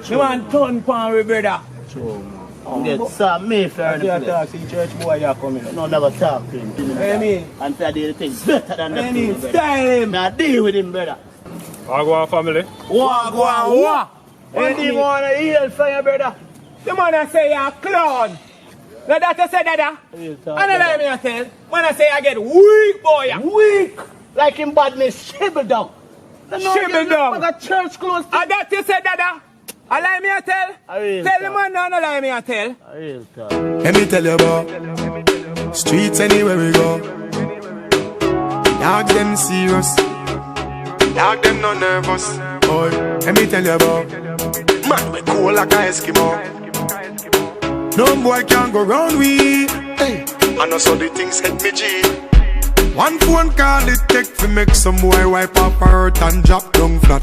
You want turn pan with brother. True. Get Sam Mayfair in the place. Talk, see church boy you coming. No, never talk to him. I mean? And say the things better than the mean, brother. style him. Now deal with him, brother. Wagwan family. Wagwan. When do you want to heal from your brother? The man I say you're a clown. Now that you say that, Real I talk, don't brother. let me tell. When I say I get weak, boy. Weak. Like him badness, shrivel down. Shrivel down. Like a church close to And that you say that, I lie me a tell. real Tell the talk. man now, no lie me a tell. Real talk. Let me tell you about streets anywhere we go. Dog them serious, dog them no nervous. Boy, let me tell you about man we cool like a Eskimo. No boy can go round we. Hey, I know so the things hit me G. One phone call it take to make some boy wipe up her hurt and drop down flat.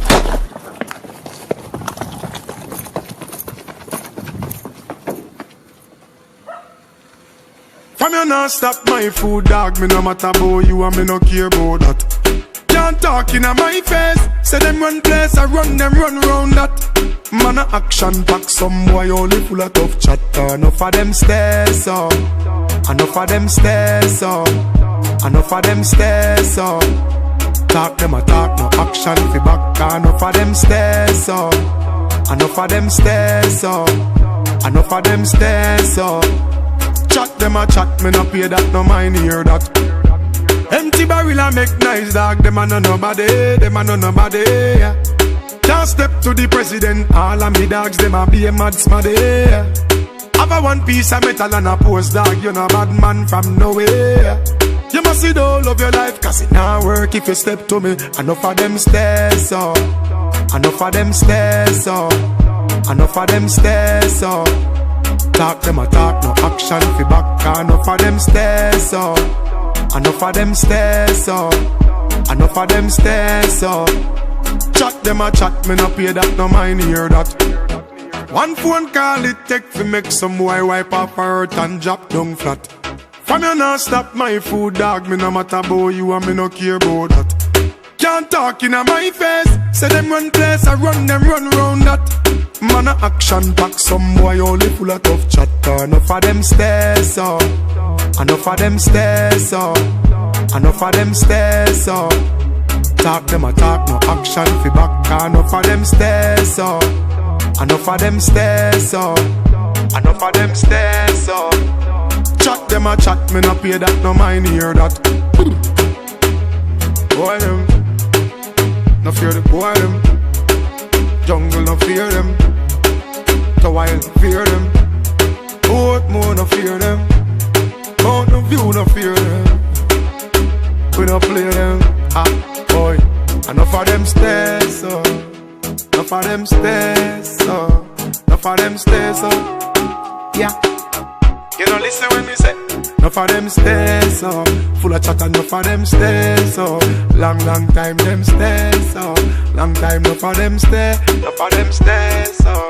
From you not stop my food, dog. Me no matter about you and me no care about that. Can't talk in my face. Say them run place, I run them run round that. Man a action pack, some boy only full of tough chatter. Enough of them stairs up, enough of them stairs up, enough of them stairs up. Talk them a talk, no action fi back. Enough of them stairs up, enough of them stairs up, enough of them stairs up. Chat them a chat, me no pay that, no mind hear that. Empty barrel a make nice dog, them a no nobody, them a no nobody, yeah. Can't step to the president, all of me dogs, them a be a mad smaddy, yeah. Have a one piece of metal and a post dog, you no bad man from nowhere. You must see the whole of your life, cause it not work if you step to me. Enough of them stairs up, enough of them stairs up, enough of them stairs up. Talk them a talk, no action fi back. Enough of them stairs up, enough of them stairs up, enough of them stairs up. Chat them a chat, me no pay that, no mind hear that. One phone call it take fi make some boy wipe up her hurt and drop down flat. From you not stop my food, dog. Me no matter about you and me no care about that. Can't talk in my face. Say them run place, I run them run round that. Man a action pack, some boy only full of tough chatter. Enough of them stairs up, enough of them stairs up, enough of them stairs up. Talk them a talk, no action fi back. Enough of them stairs up, enough of them stairs up, enough of them stairs up. Chat them a chat, me no pay that, no mind hear that. Boy them, no fear the boy them. Jungle no fear them, the wild no fear them. Portmore no fear them, Mountain View no fear them. We no play them, ah boy. Enough of them stairs up, enough of them stairs up, enough of them stairs up. Yeah. You don't listen when me say enough of them stairs up, full of chat, enough of them stairs up. Long time them stairs up, long time enough of them stairs up.